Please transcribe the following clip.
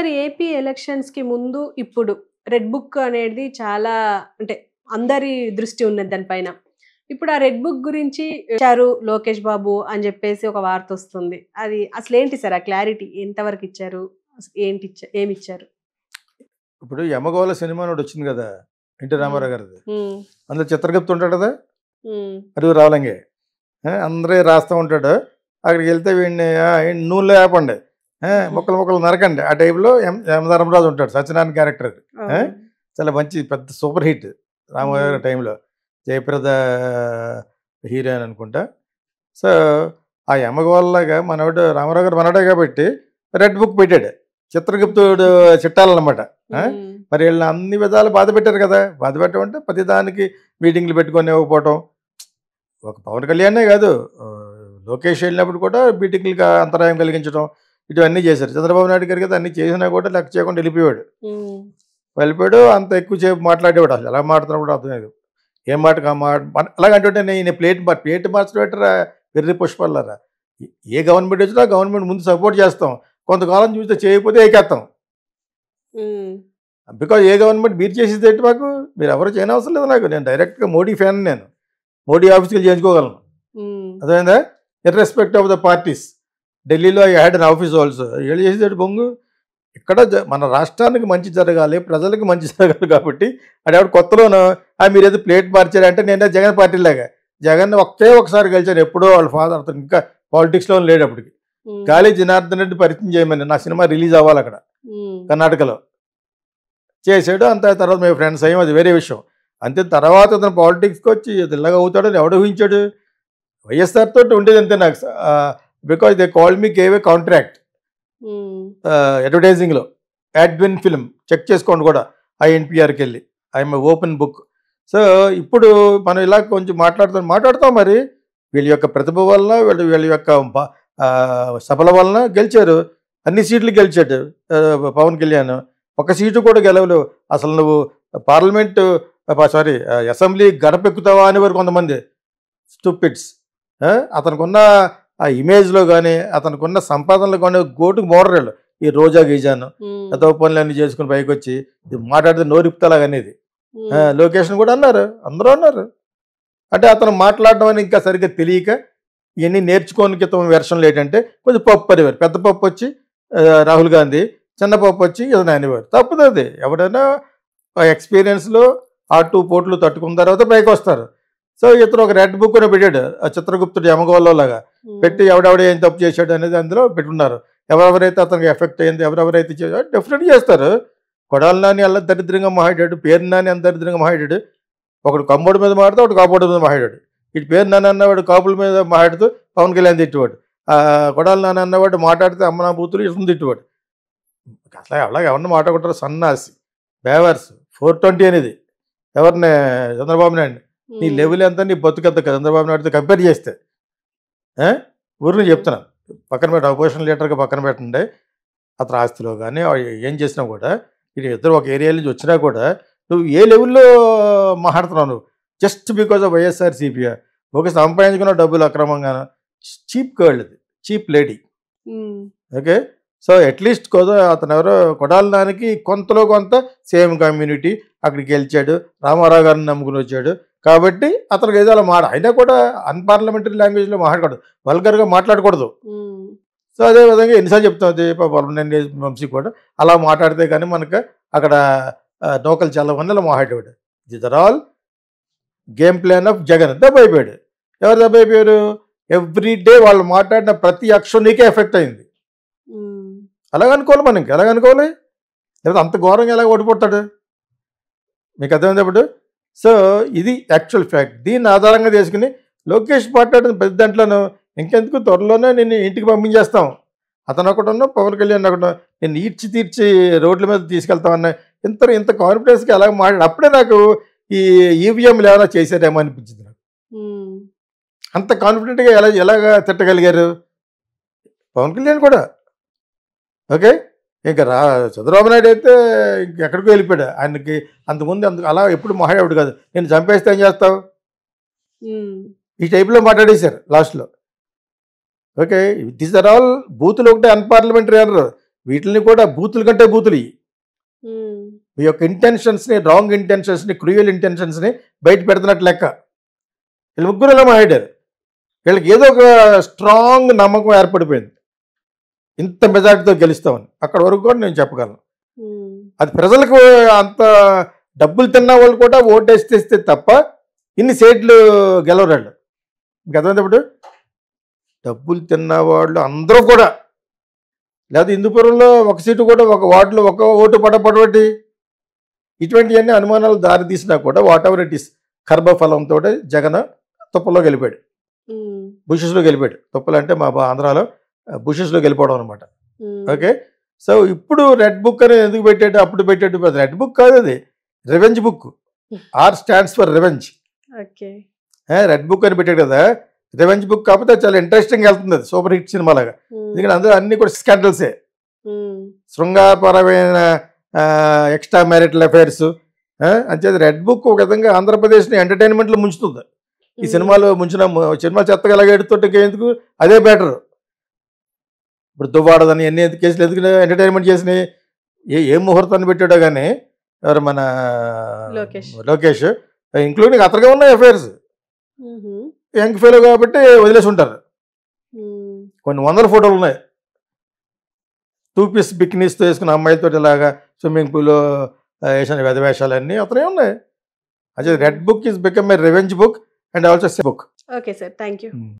Sir AP ఎలక్షన్స్‌కి ముందు, ఇప్పుడు రెడ్ బుక్ అనేది చాలా అంటే అందరి దృష్టి ఉన్నది దానిపైన. ఇప్పుడు ఆ రెడ్ బుక్ గురించి ఇచ్చారు లోకేష్ బాబు అని జెప్పేసి ఒక వార్తొస్తుంది. అది అసలేంటి సార్ ఆ క్లారిటీ ఎంతవరకు ఇచ్చారు? ఏమిచ్చారు? ఇప్పుడు 'యమగోళ' సినిమా ఒకటొచ్చింది గదా! ఎన్టీ హ్మ్. రామారావు గారిది. హ్మ్. అందులో చిత్రగుప్త ఉంటాడు కదా! హ్మ్. అడుగు రావలంగే. అందరే రాస్తా ఉంటాడు. అక్కడికెళ్తే వీడిని ఈడ్ని నూనెలో ఏపండి. ముక్కలు ముక్కలు నరకండి. ఆ టైప్‌లో యమధర్మరాజు ఉంటాడు. సత్యనారాయణ క్యారెక్టర్ అది. అవును. చాలా మంచి పెద్ద సూపర్ హిట్ రామారావు హ్మ్. గారి టైంలో. జయప్రద హీరోయిన్ అనుకుంటా. సో, ఆ 'యమగోళలాగా' మనోడు రామారావు గారు మనోడే కాబట్టి రెడ్ బుక్ పెట్టాడు. చిత్రగుప్తుడు చిట్టాలన్నమాట. హ్మ్. మరి వీళ్ళని అన్ని విధాలు బాధ పెట్టారు కదా! బాధ పెట్టమంటే ప్రతిదానికి మీటింగ్‌లు పెట్టుకొని ఇవ్వకపోవటం. ఒక పవన్ కళ్యాణే కాదు, లోకేష్ వెళ్ళినప్పుడు కూడా మీటింగ్‌లకి అంతరాయం కలిగించడం, ఇటువన్నీ చేశారు. చంద్రబాబు నాయుడు గారు కదా అన్నీ చేసినా కూడా లెక్క చేయకుండా వెళ్ళిపోయాడు. హ్మ్. వెళ్ళిపోయాడు. అంత ఎక్కువ సేపు మాట్లాడేవాడు. అసలు ఎలా మాట్లాడుతున్నాడో కూడా అర్థం కాదు. ఏం మాటకి ఆ మాట అలాగంటుంటే నేను ప్లేట్ మార్చడం ఏంట్రా వెర్రి పుష్పాలారా. ఏ గవర్నమెంట్ వచ్చినా గవర్నమెంట్ ముందు సపోర్ట్ చేస్తాం. కొంతకాలం చూస్తే చేయకపోతే ఏకేస్తాం. హ్మ్. బికాజ్ ఏ గవర్నమెంట్ మీరు చేసేది ఏంటి మాకు? మీరు ఎవరు చేయనవసరం లేదు నాకు. నేను డైరెక్ట్‌గా మోడీ ఫ్యాన్ నేను. మోడీ ఆఫీస్‌కెళ్ళి చేయించుకోగలను. హ్మ్. అర్థమైందా? Irrespective of the parties. ఢిల్లీలో I had an office also. వీళ్ళు చేసేది బొంగు. ఇక్కడ మన రాష్ట్రానికి మంచి జరగాలి, ప్రజలకి మంచి జరగాలి కాబట్టి ఆడెవడు కొత్తలోను మీరేదో ప్లేట్ మార్చారంటే నేనే జగన్ పార్టీలాగా. జగన్ ఒకసారి గెలిచాను. ఎప్పుడో వాళ్ళ ఫాదర్ అతను ఇంకా పాలిటిక్స్‌లో లేడు అప్పటికి. హ్మ్. గాలి జనార్దన్ రెడ్డి పరిచయం చేయమని నా సినిమా రిలీజ్ అవ్వాలి అక్కడ హ్మ్. కర్ణాటకలో. చేసాడు. అంత తర్వాత మేము ఫ్రెండ్స్ అయ్యాం, అది వేరే విషయం. అంతే తర్వాత అతను పాలిటిక్స్‌కి వచ్చి ఇలాగ అవుతాడని ఎవడు ఊహించాడు? వైఎస్ఆర్ తోటి ఉండేది అంతే నాకు. Because they called me gave a contract హ్మ్. అడ్వర్టైజింగ్‌లో. యాడ్విన్ ఫిల్మ్ చెక్ చేసుకోండి కూడా ఐఎన్‌పిఆర్‌కి వెళ్ళి. I'm open book. సో, ఇప్పుడు మనం ఇలా కొంచెం మాట్లాడతాం మరి. వీళ్ళ యొక్క ప్రతిభ వలన, వీళ్ళ యొక్క సభల వలన గెలిచారు. అన్ని సీట్లు గెలిచాడు పవన్ కళ్యాణ్. ఒక సీటు కూడా గెలవలేవు. అసలు నువ్వు పార్లమెంటు అసెంబ్లీ గడపెక్కుతావా అనేవారు కొంతమంది స్టూపిడ్స్. అతనికున్న ఆ ఇమేజ్‌లో గాని, అతనికున్న సంపాదనలో గాని గోటుకు మోడరేళ్ళు. ఈ రోజా గీజాను హ్మ్. ఏదో పనులన్నీ చేసుకుని పైకొచ్చి మాట్లాడితే నోరిప్పుతలాగనేది. హ్మ్. లోకేష్‌ని కూడా అన్నారు. అందరూ అన్నారు. అంటే అతను మాట్లాడడం అని ఇంకా సరిగ్గా తెలియక ఇవన్నీ నేర్చుకోని క్రితం వెర్షన్లు ఏంటంటే కొంచెం పప్పు అనేవారు. పెద్ద పప్పు వచ్చి రాహుల్ గాంధీ, చిన్న పప్పు వచ్చి ఏదైనా అనేవారు. తప్పదది. ఎవడైనా ఎక్స్‌పీరియన్స్‌లో ఆ 2 పోట్లు తట్టుకున్న తర్వాత పైకొస్తారు. సో, ఇతను ఒక రెడ్ బుక్ అని పెట్టాడు. ఆ చిత్రగుప్తుడు యమగోళంలాగా పెట్టి ఎవడెవడు ఏం తప్పు చేశాడు అనేది అందులో పెట్టున్నారు. ఎవరెవరైతే అతనికి ఎఫెక్ట్ అయింది, ఎవరెవరైతే చేశారో డెఫినెట్‌గా చేస్తారు. కొడాలి నాని అలా దరిద్రంగా మాట్లాడాడు. పేరు నాని అంత దరిద్రంగా మాట్లాడాడు. ఒకడు కమ్మోడి మీద మాట్లాడుతూ ఒకడు కాపోడి మీద మాట్లాడాడు. ఇటు పేరు నాని అన్నవాడు కాపుల మీద మాట్లాడుతూ పవన్ కళ్యాణ్ తిట్టేవాడు. కొడాలి నాని అన్నవాడు మాట్లాడితే అమ్మ నా బూతులు ఇసుని తిట్టేవాడు. అసలు అలాగే ఎవరిని మాట్లాడుకుంటారు సన్నాసి బేవర్స్ 420 అనేది ఎవరిని చంద్రబాబు నాయుడు. నీ హ్మ్. లెవెల్ ఎంత, నీ బతుకంత చంద్రబాబు నాయుడుతో కంపేర్ చేస్తే ఊరిని చెప్తున్నాను. పక్కన పెట్టి అపోజిషన్ లీడర్గా పక్కన పెట్టండి. అతని ఆస్తిలో కానీ ఏం చేసినా కూడా ఇది ఇద్దరు ఒక ఏరియా నుంచి వచ్చినా కూడా నువ్వు ఏ లెవెల్లో మాట్లాడుతున్నావు నువ్వు జస్ట్ బికాజ్ ఆఫ్ వైఎస్ఆర్సీపీ. ఒక సంపాదించుకున్న డబ్బులు అక్రమంగాను చీప్ గర్ల్, అది చీప్ లేడీ. హ్మ్. ఓకే. సో, అట్లీస్ట్ అతను ఎవరో కొడాలి నానికి కొంతలో కొంత సేమ్ కమ్యూనిటీ అక్కడికి గెలిచాడు. రామారావు గారిని నమ్ముకుని వచ్చాడు. కాబట్టి అతనికి ఏదో అలా అయినా కూడా అన్పార్లమెంటరీ లాంగ్వేజ్లో మాట్లాడకూడదు, వల్గర్గా మాట్లాడకూడదు. హ్మ్. సో, అదే విధంగా ఎన్నిసార్లు చెప్తుంది పర్మనెంట్ వంశీ కూడా అలా మాట్లాడితే కానీ మనకు అక్కడ నోకలు చల్లవని అలా మాట్లాడేవాడు. These are all game plan of Jagan. దెబ్బైపోయాడు. ఎవరు దెబ్బైపోయారు? ఎవ్రీ డే వాళ్ళు మాట్లాడిన ప్రతి అక్షరం నీకే ఎఫెక్ట్ అయింది. హ్మ్. అలాగనుకోవాలి మనం, ఇంకా ఎలాగనుకోవాలి? లేకపోతే అంత ఘోరంగా ఎలా ఓడిపోతాడు? మీకు అర్థమైంది ఇప్పుడు. సో, ఇది యాక్చువల్ ఫ్యాక్ట్. దీన్ని ఆధారంగా చేసుకుని లోకేష్ మాట్లాడిన ప్రతి దాంట్లోనూ ఇంకెందుకు త్వరలోనే నిన్ను ఇంటికి పంపించేస్తాం. అతను ఒకడున్న పవన్ కళ్యాణ్ ఒకడు నేను తీర్చి రోడ్ల మీద తీసుకెళ్తామన్న ఇంత కాన్ఫిడెన్స్గా ఎలా మాట్లాడు. అప్పుడే నాకు ఈ ఈవీఎంలు ఏమైనా చేశారేమో అనిపించింది నాకు. హ్మ్. అంత కాన్ఫిడెంట్గా ఎలాగా తిట్టగలిగారు పవన్ కళ్యాణ్ కూడా. ఓకే. ఇంకా చంద్రబాబు నాయుడు అయితే ఇంకెక్కడికో వెళ్ళిపోయాడు. ఆయనకి అంతకుముందు అలా ఎప్పుడు మాట్లాడేవాడు కాదు. నేను చంపేస్తే ఏం చేస్తావు హ్మ్. ఈ టైప్లో మాట్లాడేశారు లాస్ట్లో. ఓకే. దీస్ ఆర్ ఆల్ బూతులు ఒకటే అన్పార్లమెంటరీ అనరు. వీటిని కూడా బూతుల కంటే బూతులు ఇవి. ఉమ్, మీ యొక్క ఇంటెన్షన్స్ని, రాంగ్ ఇంటెన్షన్స్ని, క్రూయల్ ఇంటెన్షన్స్ని బయట పెడుతున్నట్టు లెక్క. వీళ్ళు ముగ్గురు ఇలా మాట్లాడారు. వీళ్ళకి ఏదో ఒక స్ట్రాంగ్ నమ్మకం ఏర్పడిపోయింది, ఇంత మెజార్టీతో గెలుస్తామని. అక్కడ వరకు కూడా నేను చెప్పగలను. ఉమ్, అది ప్రజలకు అంత డబ్బులు తిన్న వాళ్ళు కూడా ఓటేస్తే తప్ప ఇన్ని సీట్లు గెలవరాళ్ళు. గతమైనప్పుడు డబ్బులు తిన్న వాళ్ళు అందరూ కూడా, లేదా హిందూపురంలో ఒక సీటు కూడా, ఒక వార్డులో ఒక ఓటు పడబట్టి, ఇటువంటివన్నీ అనుమానాలు దారి తీసినా కూడా వాట్ ఎవర్ ఇట్ ఈస్ కర్భఫలంతో జగన్ తుప్పలో గెలిపాడు, ఉమ్, బుషెస్లో గెలిపాడు. తుప్పలు అంటే మా ఆంధ్రాలో బుషెస్లో గెలిపోవడం అనమాట. ఉమ్, ఓకే, సో ఇప్పుడు రెడ్ బుక్ అని ఎందుకు పెట్టాడు, అప్పుడు పెట్టాడు. రెడ్ బుక్ కాదు, అది revenge book. R stands for revenge. Okay. Red book అని పెట్టాడు కదా, రివెంజ్ బుక్ కాకపోతే చాలా ఇంట్రెస్టింగ్ వెళ్తుంది, అది సూపర్ హిట్ సినిమా లాగా. ఉమ్, ఎందుకంటే అందరూ అన్ని కూడా స్కాండల్సే, ఉమ్, శృంగారపరమైన ఎక్స్ట్రా మ్యారిటల్ అఫైర్స్. అంచేది రెడ్ బుక్ ఒక విధంగా ఆంధ్రప్రదేశ్ని ఎంటర్టైన్మెంట్లో ముంచుతుంది. ఈ సినిమాలో ముంచిన సినిమా చెత్తగా ఎలాగ ఎడుతుంటే ఎందుకు, అదే బెటర్. ఇప్పుడు దువ్వాడదని ఎన్ని కేసులు ఎందుకు ఎంటర్టైన్మెంట్ చేసినాయి, ఏం ముహూర్తాన్ని పెట్టాడో కానీ ఎవరు మన లోకేష్, ఇంక్లూడింగ్ అతనిగా ఉన్నాయి అఫైర్స్. ఉహు, యంగ్ ఫెలో కాబట్టి వదిలేసి ఉంటారు. ఉమ్, కొన్ని వందల ఫోటోలు ఉన్నాయి, 2 పీస్ బికినీస్తో వేసుకున్న అమ్మాయిలతో ఇలాగా స్విమ్మింగ్ పూల్లో వేసిన వెధవేషాలన్నీ అతనే ఉన్నాయి. అదే red book is become a revenge book and also book. Okay sir, thank you.